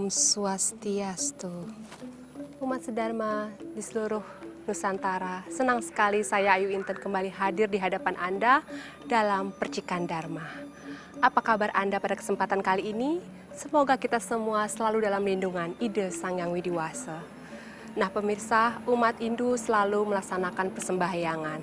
Om Swastiastu. Umat sedharma di seluruh Nusantara, senang sekali saya Ayu Inten kembali hadir di hadapan Anda dalam Percikan Dharma. Apa kabar Anda pada kesempatan kali ini? Semoga kita semua selalu dalam lindungan Ide Sang Yang Widiwasa. Nah pemirsa, umat Hindu selalu melaksanakan persembahyangan,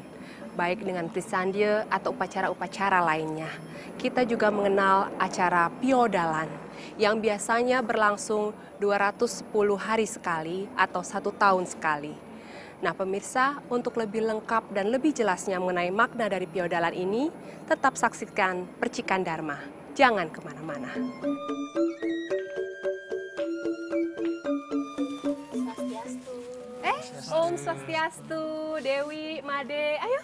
baik dengan trisandya atau upacara-upacara lainnya. Kita juga mengenal acara Piodalan yang biasanya berlangsung 210 hari sekali atau 1 tahun sekali. Nah pemirsa, untuk lebih lengkap dan lebih jelasnya mengenai makna dari Piodalan ini, tetap saksikan Percikan Dharma. Jangan kemana-mana. Om Swastiastu, Dewi, Made, ayo.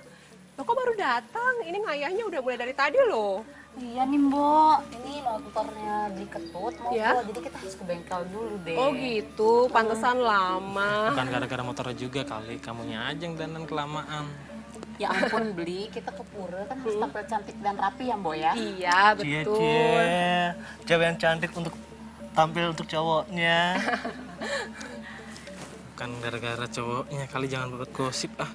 Lo kok baru datang? Ini ngayahnya udah mulai dari tadi loh. Iya nih Mbok, ini motornya beli ketut, mau Ya? jadi kita harus ke bengkel dulu deh. Oh gitu, pantesan lama. Bukan gara-gara motornya juga kali, kamunya aja yang dandan kelamaan. Ya ampun beli, kita ke pura kan harus tampil cantik dan rapi ya Mbok ya. Iya, betul. Cie, cewek yang cantik untuk tampil untuk cowoknya. Bukan gara-gara cowoknya kali, jangan buat gosip ah.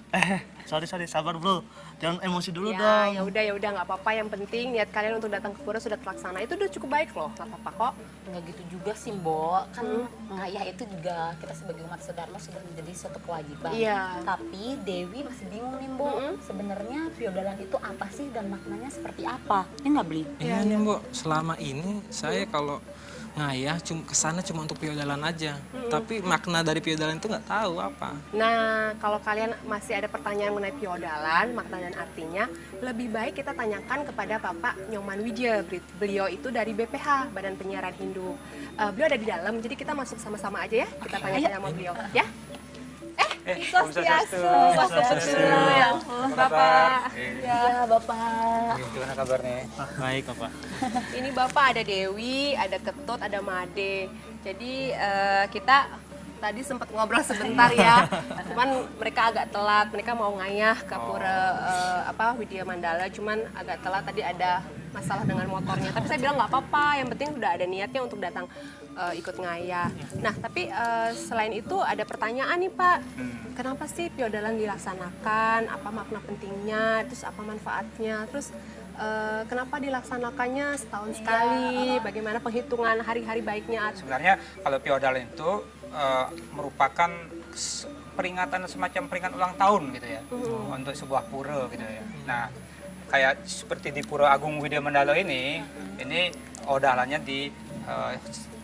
Sorry, sabar bro. Jangan emosi dulu Ya, dong. ya udah nggak apa-apa. Yang penting niat kalian untuk datang ke pura sudah terlaksana. Itu udah cukup baik loh, nggak apa-apa kok. Nggak gitu juga sih Mbok, kan ngayah itu juga kita sebagai umat sedharma sudah menjadi suatu kewajiban. Iya. Tapi Dewi masih bingung nih Mbok, sebenarnya Piodalan itu apa sih dan maknanya seperti apa? Ini nggak beli? Iya nih Mbok, selama ini saya kalau ngayah kesana cuma untuk piodalan aja. Tapi makna dari piodalan itu nggak tahu apa. Nah, kalau kalian masih ada pertanyaan mengenai Piodalan, makna dan artinya, lebih baik kita tanyakan kepada Bapak Nyoman Widya. Beliau itu dari BPH, Badan Penyiaran Hindu. Beliau ada di dalam, jadi kita masuk sama-sama aja ya. Kita tanya-tanya sama beliau, ya. Swastiastu. Ya ampun, Bapak. Iya Bapak. Gimana kabarnya? Baik Bapak. Ini Bapak ada Dewi, ada Ketut, ada Made. Jadi kita tadi sempat ngobrol sebentar ya. Cuman mereka agak telat, mereka mau ngayah ke pura Widya Mandala, cuman agak telat tadi ada masalah dengan motornya. Tapi saya bilang nggak apa-apa, yang penting udah ada niatnya untuk datang ikut ngayah. Nah, tapi selain itu ada pertanyaan nih Pak. Kenapa sih Piodalan dilaksanakan? Apa makna pentingnya? Terus apa manfaatnya? Terus kenapa dilaksanakannya setahun sekali? Bagaimana penghitungan hari-hari baiknya? Sebenarnya kalau Piodalan itu merupakan peringatan semacam peringatan ulang tahun gitu ya, untuk sebuah pura gitu ya. Nah, kayak seperti di Pura Agung Widya Mandala ini odalannya di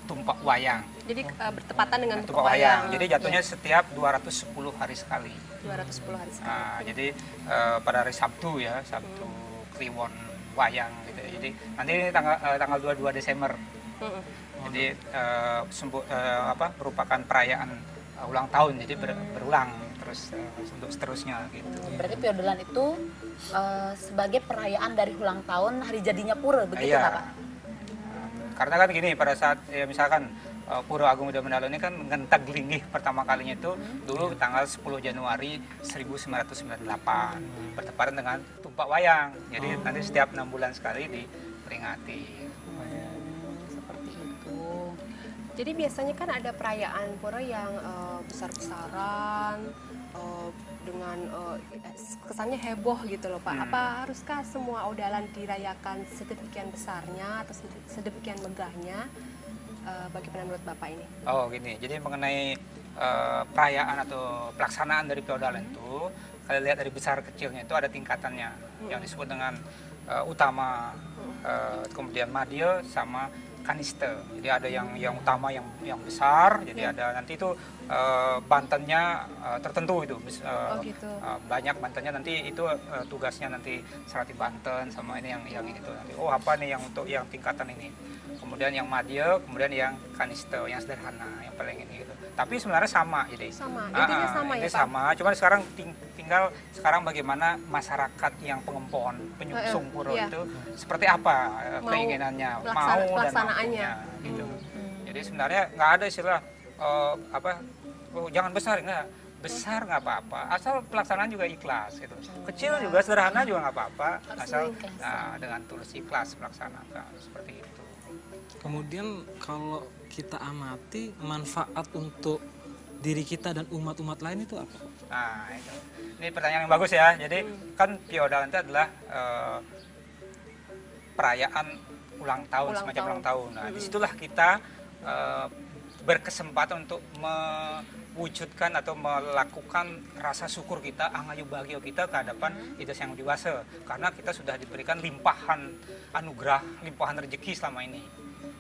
Tumpak Wayang. Jadi bertepatan dengan Tumpak Wayang. Jadi jatuhnya setiap 210 hari sekali. 210 hari sekali. Nah, jadi pada hari Sabtu ya, Sabtu Kliwon Wayang gitu ya. Jadi nanti ini tanggal 22 Desember. Jadi merupakan perayaan ulang tahun, jadi berulang terus untuk seterusnya gitu. Berarti Piodalan itu sebagai perayaan dari ulang tahun hari jadinya pura, begitu Iya. Pak? Karena kan gini, pada saat ya misalkan Pura Agung Widya Mandala ini kan ngentag linggih pertama kalinya itu dulu tanggal 10 Januari 1998 bertepatan dengan Tumpak Wayang. Jadi nanti setiap 6 bulan sekali diperingati. Seperti itu. Jadi biasanya kan ada perayaan pura yang besar-besaran, dengan kesannya heboh gitu loh Pak. Apa haruskah semua odalan dirayakan sedemikian besarnya atau sedemikian megahnya? Bagaimana menurut Bapak ini? Oh gini, jadi mengenai perayaan atau pelaksanaan dari Piodalan itu, kalian lihat dari besar kecilnya itu ada tingkatannya yang disebut dengan utama, kemudian madya sama kanista. Jadi ada yang utama yang besar, jadi ada nanti itu bantennya tertentu itu. Gitu. Banyak bantennya nanti itu tugasnya nanti serati banten sama ini yang ini tuh nanti. Oh apa nih yang untuk yang tingkatan ini. Kemudian yang madya, kemudian yang kanista, yang sederhana, yang paling ini gitu. Tapi sebenarnya sama jadi. Sama, intinya sama ini ya Pak? sama, cuman sekarang tinggal bagaimana masyarakat yang pengempon, penyusung pura iya. itu seperti apa keinginannya, mau dan pelaksanaannya. mampunya gitu. Jadi sebenarnya nggak ada istilah jangan besar, nggak. Besar nggak apa-apa, asal pelaksanaan juga ikhlas gitu. Kecil juga sederhana juga nggak apa-apa, asal dengan tulus ikhlas melaksanakan seperti itu. Kemudian kalau kita amati, manfaat untuk diri kita dan umat-umat lain itu apa? Nah, itu. Ini pertanyaan yang bagus ya. Jadi kan Piodalan itu adalah perayaan ulang tahun, semacam ulang tahun. Nah, disitulah kita berkesempatan untuk mewujudkan atau melakukan rasa syukur kita, angayu bahagia kita ke hadapan Ida Hyang Widi-Wasa. Karena kita sudah diberikan limpahan anugerah, limpahan rezeki selama ini.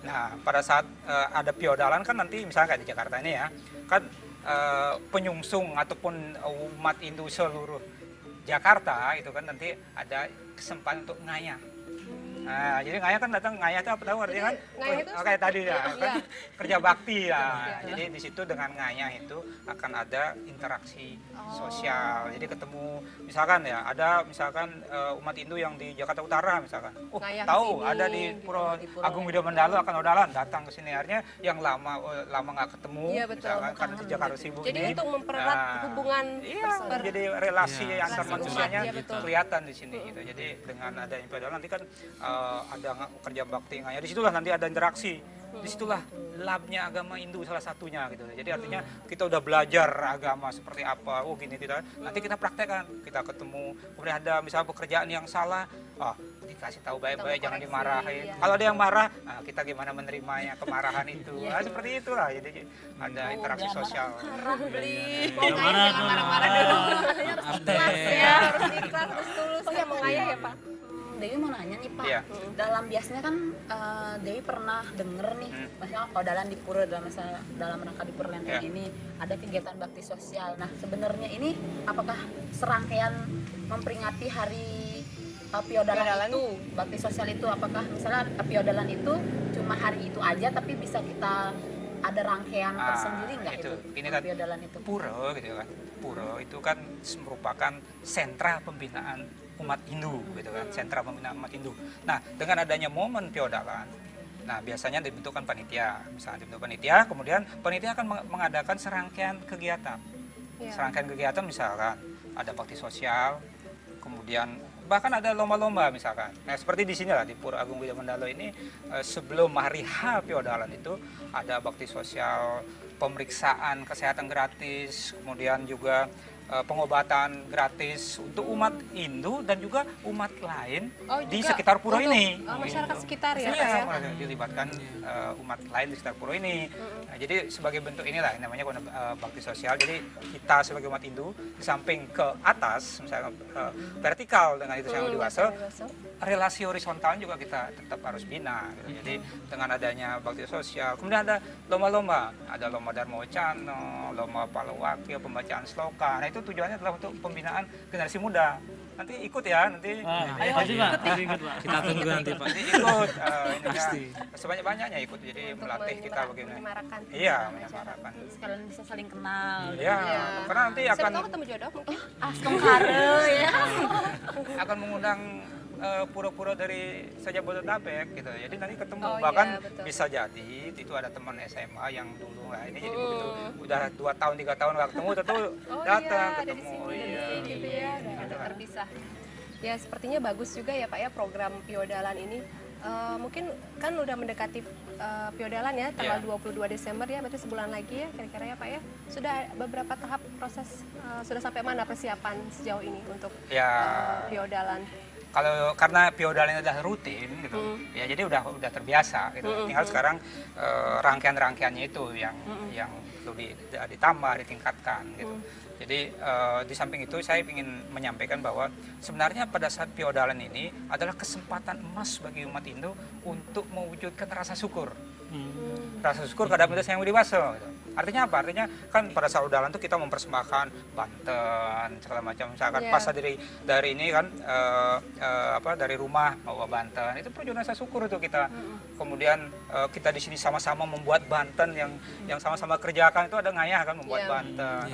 Nah, pada saat ada Piodalan kan nanti misalnya kayak di Jakarta ini ya, kan penyungsung ataupun umat Hindu seluruh Jakarta itu kan nanti ada kesempatan untuk ngayah. Nah, jadi ngayah kan datang, ngayah itu apa tahu artinya kan? ngayah itu Kayak tadi ya, kan iya. kerja bakti ya. Jadi di situ dengan ngayah itu akan ada interaksi sosial. Jadi ketemu misalkan ya, ada misalkan umat Hindu yang di Jakarta Utara misalkan. Oh, Ngayah tahu kesini, ada di gitu. Pura Di Pura Agung Widya Mandala akan odalan datang ke sini. Artinya yang lama nggak ketemu Iya, betul. misalkan karena di Jakarta sibuk Jadi ini. untuk mempererat Nah, hubungan iya, jadi relasi Iya, antar relasi manusianya umat, iya, betul. kelihatan di sini gitu. Jadi dengan adanya Piodalan nanti kan ada kerja bakti ngayah. Disitulah nanti ada interaksi. Disitulah labnya agama Hindu salah satunya gitu. Jadi artinya kita udah belajar agama seperti apa. Oh gini kita. Nanti kita praktekkan. Kita ketemu. Kemudian ada misalnya pekerjaan yang salah. Oh, dikasih tahu baik-baik, jangan koreksi, dimarahin. iya. Kalau ada yang marah, nah, kita gimana menerimanya kemarahan itu. Nah, seperti itulah. Jadi ada interaksi sosial. mau ngayah jangan marah-marah dulu. Ya, harus ikhlas, harus tulus ya mau ngayah ya Pak. Dewi mau nanya nih Pak, Iya. dalam biasanya kan Dewi pernah denger nih, maksudnya Piodalan di Pura dalam rangka di Pura Lenteng Iya. ini ada kegiatan bakti sosial. Nah sebenarnya ini apakah serangkaian memperingati hari Piodalan itu, bakti sosial itu, apakah misalnya Piodalan itu cuma hari itu aja tapi bisa kita ada rangkaian tersendiri nggak itu? Ini kan Piodalan itu. Pura gitu kan. Pura itu kan merupakan sentra pembinaan umat Hindu gitu kan, sentra pembinaan umat Hindu. Nah, dengan adanya momen Piodalan, nah biasanya dibentukkan panitia, misalnya dibentuk panitia, kemudian panitia akan mengadakan serangkaian kegiatan. Iya. Serangkaian kegiatan misalkan ada bakti sosial, kemudian bahkan ada lomba-lomba misalkan. Nah, seperti di sini lah di Pura Agung Widya Mandala ini sebelum hari H Piodalan itu ada bakti sosial, pemeriksaan kesehatan gratis, kemudian juga pengobatan gratis untuk umat Hindu dan juga umat lain di juga sekitar pura untuk, ini. masyarakat sekitar ya, Iya, Pak, ya? dilibatkan umat lain di sekitar pura ini. Nah, jadi sebagai bentuk inilah namanya bakti sosial. Jadi kita sebagai umat Hindu di samping ke atas, misalnya vertikal dengan itu yang Widi-Wasa, relasi horizontal juga kita tetap harus bina. Gitu. Jadi dengan adanya bakti sosial, kemudian ada lomba-lomba, ada lomba Dharma Wacana, lomba Palawakya, pembacaan sloka. Nah itu tujuannya adalah untuk pembinaan generasi muda. Nanti ikut ya, nanti Ayo pasti Pak, pasti ikut Pak. Kita tunggu nanti Pak. nanti ikut Pasti. sebanyak-banyaknya ikut. Jadi Untuk melatih kita bagaimana. menyemarakan. Iya, menyemarakan. Sekalian bisa saling kenal. Iya, karena nanti Siapa akan tahu ketemu jodoh mungkin. Astongkare ya. akan mengundang pura-pura dari Jabodetabek gitu. Jadi nanti ketemu, Oh, bahkan iya, betul. bisa jadi itu ada teman SMA yang dulu lah ini jadi begitu udah 2 tahun 3 tahun nggak ketemu tentu Oh datang iya, ada di ketemu. sini Iya. gitu ya, ada terpisah. Ya sepertinya bagus juga ya Pak ya program Piodalan ini. Mungkin kan udah mendekati Piodalan ya tanggal Iya. 22 Desember ya, berarti sebulan lagi ya kira-kira ya Pak ya. Sudah beberapa tahap proses, sudah sampai mana persiapan sejauh ini untuk Ya. Piodalan? Kalau karena Piodalan udah rutin gitu, ya jadi udah terbiasa gitu. Tinggal sekarang rangkaian-rangkaiannya itu yang perlu ditambah, ditingkatkan gitu. Jadi di samping itu saya ingin menyampaikan bahwa sebenarnya pada saat Piodalan ini adalah kesempatan emas bagi umat Hindu untuk mewujudkan rasa syukur. Rasa syukur kepada Ida Hyang Widi-Wasa gitu. Artinya apa? Artinya kan pada saat Piodalan itu kita mempersembahkan Banten segala macam, misalkan Iya. pas dari ini kan dari rumah bawa Banten, itu perjuangan rasa syukur itu kita. Kemudian kita di sini sama-sama membuat Banten yang sama-sama kerjakan, itu ada ngayah kan membuat Iya. Banten.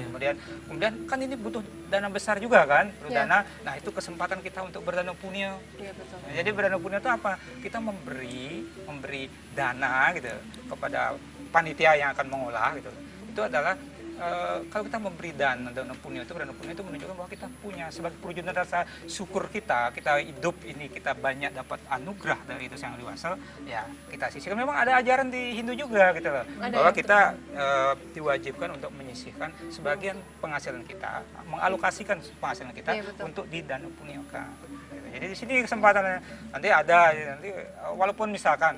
Kemudian kan ini butuh dana besar juga kan, perlu Iya. dana. Nah, itu kesempatan kita untuk berdana punya. Iya betul. Nah, jadi berdana punya itu apa? Kita memberi dana gitu kepada panitia yang akan mengolah gitu. Itu adalah kalau kita memberi dana punio itu menunjukkan bahwa kita punya sebagai perwujudan rasa syukur kita hidup ini, kita banyak dapat anugerah dari itu yang dewasa, ya kita sisihkan. Memang ada ajaran di Hindu juga gitu loh, bahwa kita diwajibkan untuk menyisihkan sebagian penghasilan kita, mengalokasikan penghasilan kita untuk di dana punioka. Jadi di sini kesempatannya nanti ada, nanti walaupun misalkan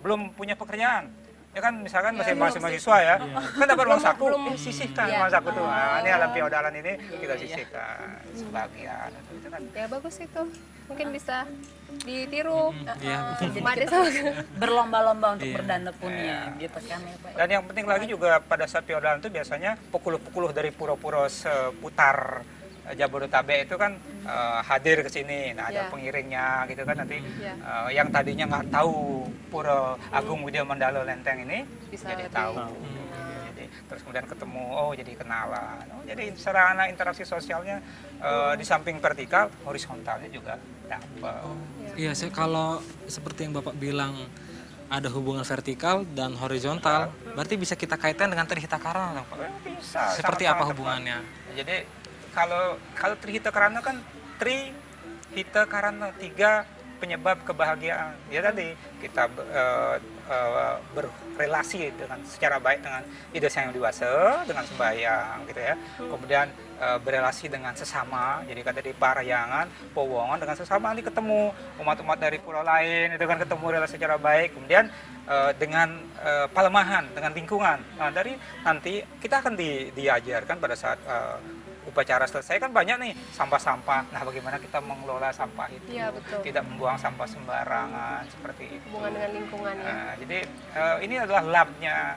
belum punya pekerjaan, ya kan misalkan masih mahasiswa ya, kan dapat uang saku, sisihkan uang saku tuh. Nah, ini alam feodalan ini kita sisihkan sebagian. Itu kan. Ya bagus itu, mungkin bisa ditiru. Jadi kita berlomba-lomba untuk berdana punya gitu kan ya Pak. Dan yang penting lagi juga pada saat feodalan itu biasanya pukul-pukul dari pura-pura seputar Jabodetabek itu kan hadir ke sini. Nah, ada pengiringnya gitu kan nanti yang tadinya nggak tahu Pura Agung Widya Mandala Lenteng ini bisa jadi tahu. Jadi terus kemudian ketemu, jadi kenalan. Jadi sarana interaksi sosialnya di samping vertikal, horizontalnya juga dapat. Iya, kalau seperti yang Bapak bilang ada hubungan vertikal dan horizontal, berarti bisa kita kaitkan dengan Trihita Karana, Pak? Bisa. Seperti apa hubungannya? Jadi kalau Trihita Karana kan Trihita Karana, 3 penyebab kebahagiaan. Ya tadi kita berrelasi dengan secara baik dengan ide yang dewasa, dengan sembahyang gitu ya. Kemudian berrelasi dengan sesama. Jadi kata di Parayangan, Powongan dengan sesama, nanti ketemu umat-umat dari pulau lain itu kan ketemu relasi secara baik. Kemudian dengan Palemahan, dengan lingkungan. Nah, dari nanti kita akan diajarkan pada saat upacara selesai kan banyak nih sampah-sampah. Nah, bagaimana kita mengelola sampah itu? Iya, betul. Tidak membuang sampah sembarangan seperti itu. Hubungan dengan lingkungan ya. Nah, jadi ini adalah labnya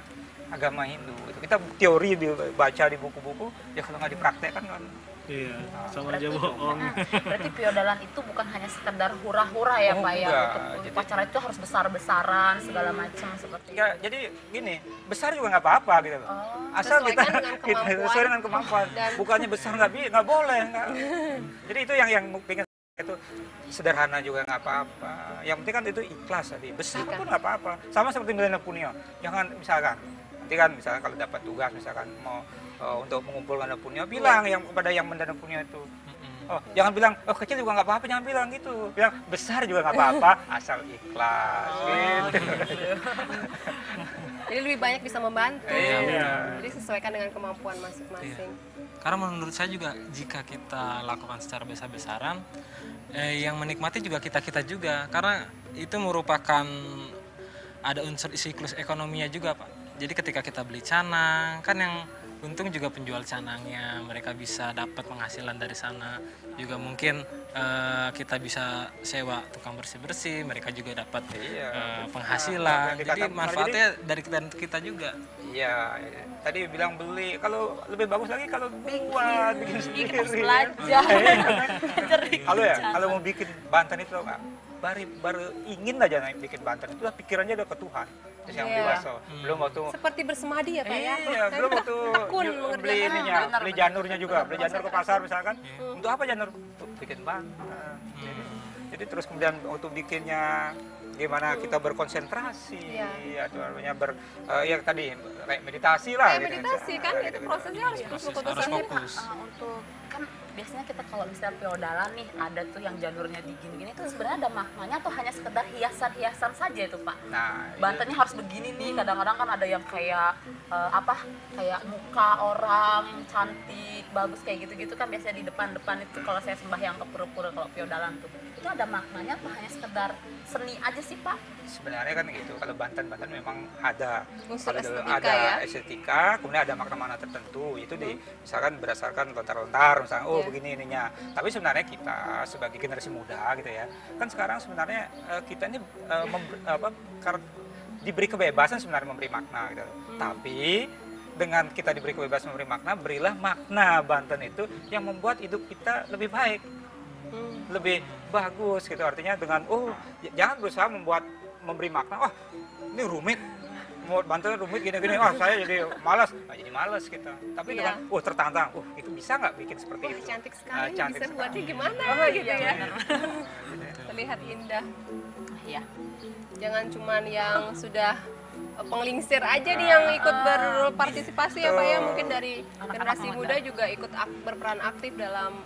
agama Hindu. Itu kita teori dibaca di buku-buku, ya kalau nggak dipraktekkan kan. Iya, sama aja bohong. Berarti feodalan itu bukan hanya sekedar hura-hura ya Pak ya. Untuk upacara itu harus besar-besaran segala macam seperti itu. Ya, jadi gini, besar juga nggak apa-apa gitu loh. Asal kita sesuai dengan kemampuan. Bukannya besar nggak boleh. Jadi itu yang pengen itu sederhana juga nggak apa-apa. Yang penting kan itu ikhlas tadi. Besar pun nggak apa-apa. Sama seperti Milena Punio. Jangan misalkan nanti kan misalkan kalau dapat tugas misalkan mau untuk mengumpulkan dana punya, bilang kepada yang mendana punya itu. Jangan bilang kecil juga nggak apa-apa, jangan bilang gitu. Bilang besar juga nggak apa-apa, asal ikhlas. Gitu. Jadi lebih banyak bisa membantu. Jadi sesuaikan dengan kemampuan masing-masing. Karena menurut saya juga jika kita lakukan secara besar-besaran, yang menikmati juga kita juga. Karena itu merupakan ada unsur siklus ekonominya juga, Pak. Jadi ketika kita beli canang, kan yang untung juga penjual canangnya, mereka bisa dapat penghasilan dari sana. Juga mungkin kita bisa sewa tukang bersih-bersih, mereka juga dapat penghasilan. Jadi manfaatnya dari kita juga. Iya, tadi bilang beli, kalau lebih bagus lagi kalau buat bikin sendiri. Belajar. Kalau mau bikin Banten itu nggak, baru ingin aja bikin Banten itu pikirannya udah ke Tuhan. Terus yang dewasa, belum waktu seperti bersemadi ya Pak ya. Iya, belum waktu beli ininya, beli janurnya juga, beli janur ke pasar misalkan. Untuk apa janur? Untuk bikin Banten. Jadi terus kemudian untuk bikinnya gimana kita berkonsentrasi, atau namanya ya tadi meditasi lah. Meditasi kan itu prosesnya harus fokus. Untuk kan biasanya kita kalau misalnya feodalan nih ada tuh yang janurnya digini-gini itu sebenarnya ada maknanya atau hanya sekedar hiasan-hiasan saja itu Pak? Nah, Bantennya harus begini nih, kadang-kadang kan ada yang kayak kayak muka orang cantik, bagus kayak gitu-gitu kan biasanya di depan-depan itu kalau saya sembahyang ke pura-pura kalau feodalan tuh. Itu ada maknanya apa hanya sekedar seni aja sih Pak? Sebenarnya kan gitu, kalau Banten memang ada unsur estetika, estetika, kemudian ada makna-makna tertentu, itu misalkan berdasarkan lontar-lontar, misalnya begini ininya. Tapi sebenarnya kita sebagai generasi muda gitu ya, kan sekarang sebenarnya kita ini diberi kebebasan sebenarnya memberi makna gitu. Tapi dengan kita diberi kebebasan memberi makna, berilah makna Banten itu yang membuat hidup kita lebih baik, lebih bagus gitu. Artinya dengan jangan berusaha memberi makna, ini rumit, mau Banten rumit gini-gini, saya jadi malas, jadi malas kita. Tapi dengan tertantang, itu bisa nggak bikin seperti itu? Cantik sekali, cantik bisa buatnya gimana gitu ya. Terlihat indah. Iya. Jangan cuman yang sudah penglingsir aja nih yang ikut berpartisipasi ya Pak ya, mungkin dari generasi muda juga ikut berperan aktif dalam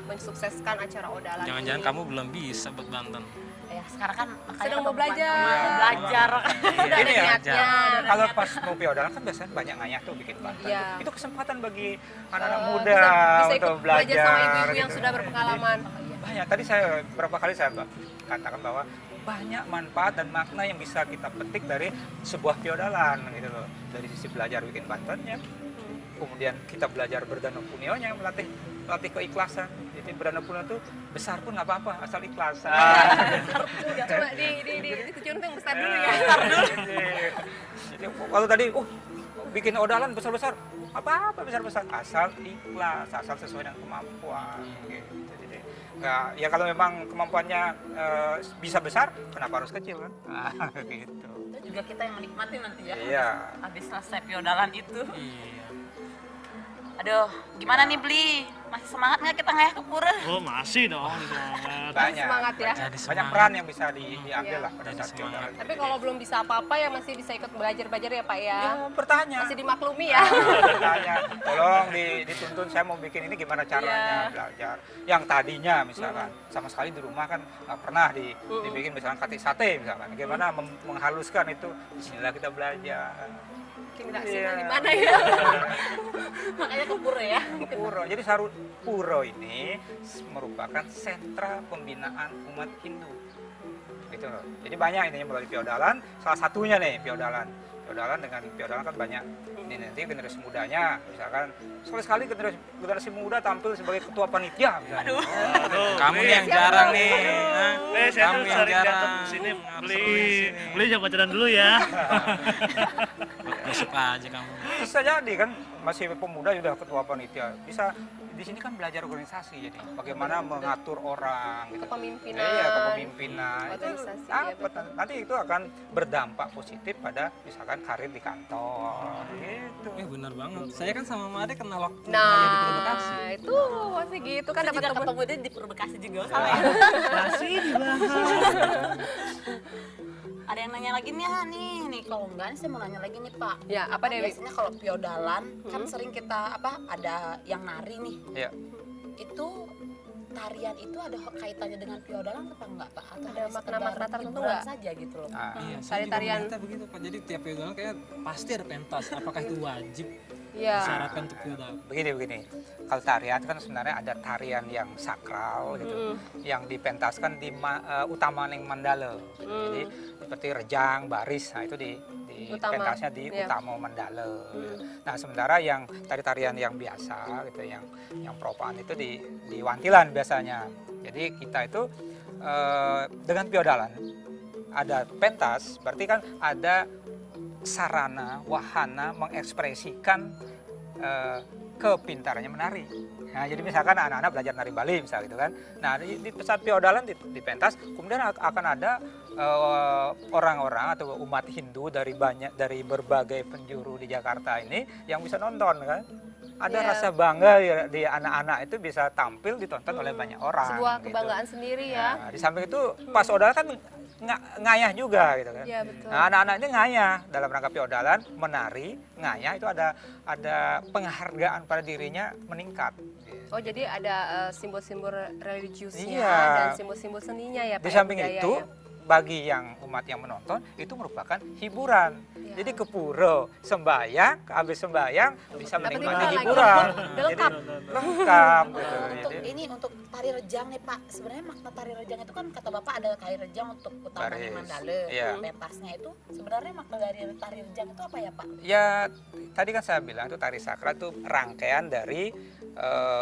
mensukseskan acara Odalan. Jangan-jangan ini. kamu belum bisa buat Banten. Ya sekarang kan makanya Sedang mau belajar. belajar. Sudah ada Ini ya, niatnya. Kalau pas mau piodalan kan biasanya banyak ngayah tuh bikin Banten. Iya. Itu kesempatan bagi anak-anak muda bisa ikut untuk belajar sama ibu-ibu yang gitu. sudah berpengalaman. Banyak. Tadi saya berapa kali saya katakan bahwa banyak manfaat dan makna yang bisa kita petik dari sebuah piodalan gitu loh. Dari sisi belajar bikin Bantennya, kemudian kita belajar berdana punionya, melatih keikhlasan. Jadi berdana punio itu besar pun nggak apa-apa asal ikhlas. Coba ditujuin yang besar dulu ya. Besar dulu. Jadi kalau tadi bikin odalan besar-besar, apa-apa besar-besar asal ikhlas, asal sesuai dengan kemampuan gitu. Jadi nggak, ya kalau memang kemampuannya bisa besar, kenapa harus kecil kan? Gitu. Itu juga kita yang menikmati nanti ya. Iya. Habis selesai piodalan itu. Iya. Aduh, gimana nih Bli? Masih semangat nggak kita ngayah ke pura? Oh masih dong, semangat. Banyak. Semangat ya. Jadi Banyak semangat. peran yang bisa diambil Iya. lah pada Jadi saat semangat. piodalan. Tapi kalau belum bisa apa-apa ya masih bisa ikut belajar-belajar ya Pak ya. Ya, bertanya. Masih dimaklumi ya. Bertanya, tolong dituntun saya mau bikin ini gimana caranya belajar. Yang tadinya misalkan sama sekali di rumah kan nggak pernah dibikin misalkan kati sate misalkan. Gimana menghaluskan itu? Bismillah kita belajar. Mungkin nggak sih Iya. di mana ya. Makanya ke pura ya. Ke Puro. Jadi Saru Puro ini merupakan sentra pembinaan umat Hindu. Gitu loh. Jadi banyak ini melalui piodalan. Salah satunya nih piodalan. Dengan piodalan kan banyak. Ini nanti generasi mudanya, misalkan sekali generasi muda tampil sebagai ketua panitia. Misalnya. Aduh, Kamu Bli. yang jarang nih. Hah? Saya Kamu tuh yang sering datang jarang. ke sini, Harus beli, seru di sini. beli jangan pacaran dulu ya. Gosip aja kamu. Bisa jadi kan masih pemuda sudah ketua panitia. Bisa di sini kan belajar organisasi jadi bagaimana mengatur orang gitu. Kepemimpinan. Iya, kepemimpinan. Organisasi, Itu, ya, betul. nanti itu akan berdampak positif pada misalkan karir di kantor gitu. Benar banget. Saya kan sama Made kenal waktu ngayah di Provokasi. Nah, itu masih gitu kan Kita dapat juga teman. ketemu dia di Bekasi juga sama ya. Masih dibahas. Ada yang nanya lagi nih kalau enggak nih saya mau nanya lagi nih Pak. Ya, apa Kan Dewi? biasanya kalau piodalan kan sering kita ada yang nari nih. Iya. Itu tarian itu ada kaitannya dengan piodalan apa enggak Pak? Atau Ada hanya makna-makna sekedar tertentu hiburan nggak? saja gitu loh. Nah, Iya, saya juga Tari-tarian. melihatnya begitu Pak. Jadi tiap piodalan kayak pasti ada pentas. Apakah itu wajib Iya. disyaratkan untuk piodalan? begini. Kalau tarian kan sebenarnya ada tarian yang sakral gitu, yang dipentaskan di utama ning mandala. Jadi seperti rejang, baris, nah itu di Utama. pentasnya di Iya. utama mandala. Gitu. Nah sementara yang tarian yang biasa gitu, yang propaan itu di wantilan biasanya. Jadi kita itu dengan piodalan ada pentas, berarti kan ada sarana, wahana mengekspresikan kepintarannya menari. Nah, jadi misalkan anak-anak belajar nari Bali misalnya gitu kan. Nah, di saat piodalan di pentas, kemudian akan ada orang-orang atau umat Hindu dari berbagai penjuru di Jakarta ini yang bisa nonton kan. Ada Iya. rasa bangga di anak-anak itu bisa tampil ditonton oleh banyak orang. Sebuah gitu. kebanggaan sendiri ya. Nah, di samping itu pas odalan kan ngayah juga gitu kan. Iya, betul. Nah, anak-anak ini ngayah dalam rangka piodalan, menari, ngayah itu ada penghargaan pada dirinya meningkat. Oh, jadi ada simbol-simbol religiusnya Iya. dan simbol-simbol seninya ya Pak. Di ya, samping budaya itu ya. bagi yang umat yang menonton itu merupakan hiburan. Iya. Jadi ke pura sembahyang, habis sembahyang bisa Dapat menikmati hiburan lagi. hiburan. Udah lengkap. Lengkap gitu. Untuk Jadi, ini untuk tari rejang nih Pak. Sebenarnya makna tari rejang itu kan kata Bapak ada tari rejang untuk utamanya Baris, mandala. iya. Pentasnya itu sebenarnya makna dari tari rejang itu apa ya Pak? ya tadi kan saya bilang itu tari sakral itu rangkaian dari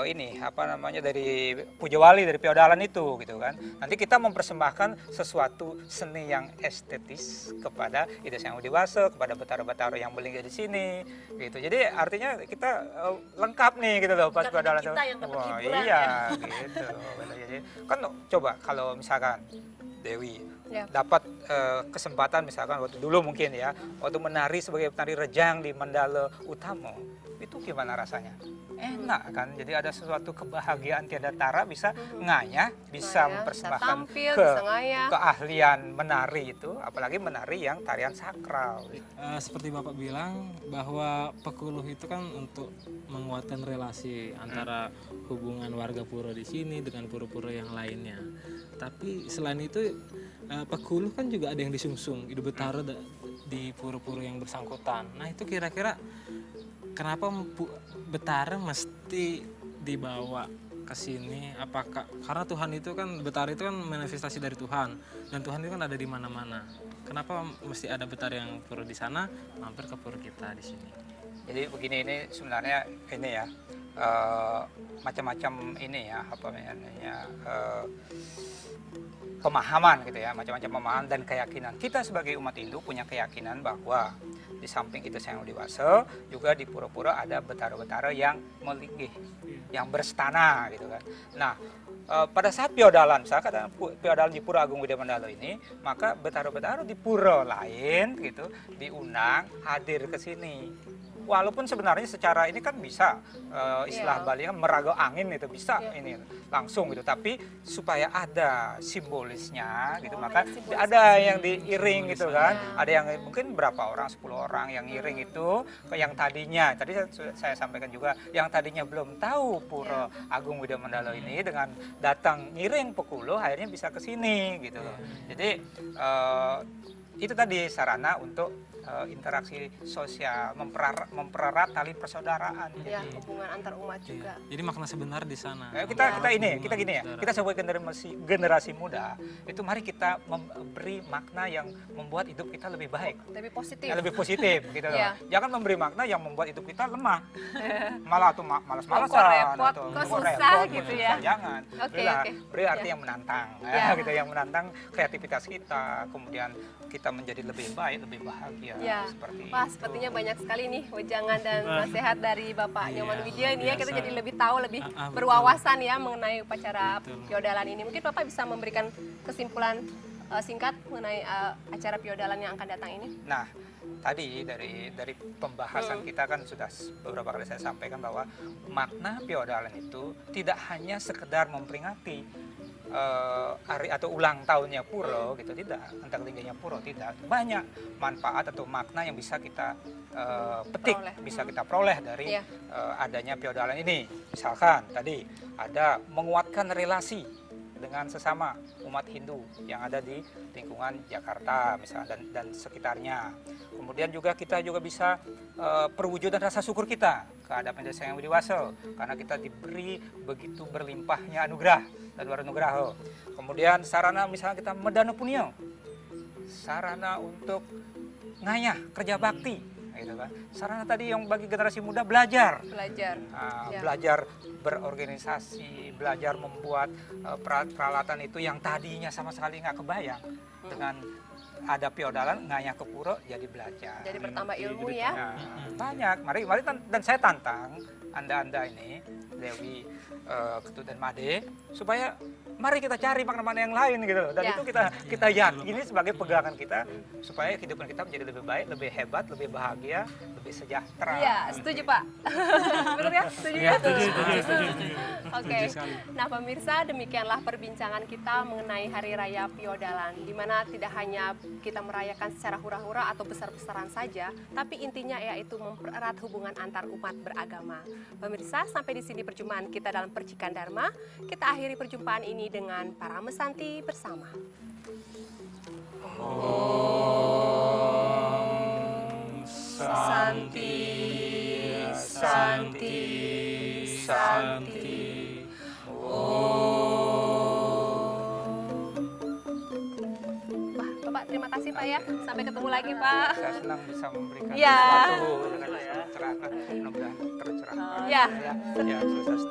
ini apa namanya dari puja wali dari piodalan itu gitu kan. Nanti kita mempersembahkan sesuatu seni yang estetis kepada ide yang dewasa, kepada betara-betara yang melingkar di sini gitu. Jadi artinya kita lengkap nih gitu loh pas Bukan piodalan hanya kita yang dapat Wah, hiburan iya ya. gitu. Jadi kan coba kalau misalkan Dewi Ya. dapat kesempatan misalkan waktu dulu mungkin ya waktu menari sebagai penari rejang di Mandala Utama itu gimana rasanya? enak kan. Jadi ada sesuatu kebahagiaan tiada tara, bisa ngayah, bisa Ngayah, mempersembahkan bisa tampil, bisa ngayah. keahlian menari itu, apalagi menari yang tarian sakral. Seperti Bapak bilang bahwa pekuluh itu kan untuk menguatkan relasi antara hubungan warga pura di sini dengan pura-pura yang lainnya. Tapi selain itu pekuluh kan juga ada yang disungsung Idu Betara di pura-pura yang bersangkutan. Nah itu kira-kira kenapa Betara mesti dibawa ke sini? Apakah karena Tuhan itu kan, Betara itu kan manifestasi dari Tuhan, dan Tuhan itu kan ada di mana-mana. Kenapa mesti ada Betara yang pura di sana mampir ke pura kita di sini? Jadi begini, ini sebenarnya ini ya macam-macam ini ya apa namanya pemahaman gitu ya, macam-macam pemahaman dan keyakinan. Kita sebagai umat Hindu punya keyakinan bahwa di samping itu Sang Hyang Wadiwasa, juga di pura-pura ada betara-betara yang melinggih, yang berstana gitu kan. Nah, pada saat piodalan, misalkan piodalan di Pura Agung Widya Mandala ini, maka betara-betara di pura lain gitu diundang hadir ke sini. Walaupun sebenarnya secara ini kan bisa istilah Bali kan meraga angin itu bisa ini langsung gitu, tapi supaya ada simbolisnya gitu, maka ada yang diiring gitu kan, ada yang mungkin berapa orang, 10 orang yang iring itu ke yang tadinya tadi saya sampaikan juga, yang tadinya belum tahu Pura Agung Widya Mandala ini, dengan datang ngiring pekuluh akhirnya bisa ke sini gitu loh. Jadi itu tadi sarana untuk interaksi sosial, mempererat tali persaudaraan. Ya, hubungan antar umat juga. Jadi makna sebenar di sana. Kita gini ya, kita sebagai generasi muda itu mari kita memberi makna yang membuat hidup kita lebih baik, Lebih positif. lebih positif gitu loh. Iya. Jangan memberi makna yang membuat hidup kita lemah, malah atau malas-malasan Kok repot, atau kok kok susah repot, gitu susah. ya. Jangan. Oke. Beri arti yang menantang, Ya. gitu, yang menantang kreativitas kita, kemudian kita menjadi lebih baik, lebih bahagia. Ya, Seperti wah itu. sepertinya banyak sekali nih wejangan dan nasihat dari Bapak Nyoman Widya ini ya, kita jadi lebih tahu, lebih berwawasan ya mengenai upacara piodalan ini. Mungkin Bapak bisa memberikan kesimpulan singkat mengenai acara piodalan yang akan datang ini. Nah, tadi dari pembahasan kita kan sudah beberapa kali saya sampaikan bahwa makna piodalan itu tidak hanya sekedar memperingati hari atau ulang tahunnya pura gitu, tidak, antar tingginya pura, tidak. Banyak manfaat atau makna yang bisa kita petik, bisa kita peroleh dari adanya piodalan ini. Misalkan tadi ada menguatkan relasi dengan sesama umat Hindu yang ada di lingkungan Jakarta misalnya dan sekitarnya. Kemudian juga kita juga bisa perwujudan rasa syukur kita kehadapan Sang Hyang Wadiwasa karena kita diberi begitu berlimpahnya anugerah dan warunugraha. Kemudian sarana misalnya kita medana punya, sarana untuk ngayah kerja bakti gitu kan. Sarana tadi yang bagi generasi muda belajar. Belajar berorganisasi, belajar membuat peralatan itu yang tadinya sama sekali nggak kebayang. Dengan ada piodalan ngayah ke pura jadi belajar. Jadi bertambah ilmu ya. Banyak. Mari dan saya tantang Anda ini, Dewi, Ketut dan Made, supaya mari kita cari makna-makna yang lain gitu loh. Dan itu kita yakini sebagai pegangan kita supaya kehidupan kita menjadi lebih baik, lebih hebat, lebih bahagia, lebih sejahtera. Iya, setuju Pak. Benar ya? Setuju ya? Oke. Nah pemirsa, demikianlah perbincangan kita mengenai Hari Raya Piodalan, di mana tidak hanya kita merayakan secara hura-hura atau besar-besaran saja, tapi intinya yaitu mempererat hubungan antar umat beragama. Pemirsa, sampai di sini perjumpaan kita dalam Percikan Dharma. Kita akhiri perjumpaan ini dengan para mesanti bersama. Santi, Santi, Santi. Wah, Bapak terima kasih Pak ya. Sampai ketemu lagi Pak. Saya senang bisa memberikan Ya. sesuatu dengan cerahkan, mudah-mudahan tercerahkan. Ya. Ya, sukses.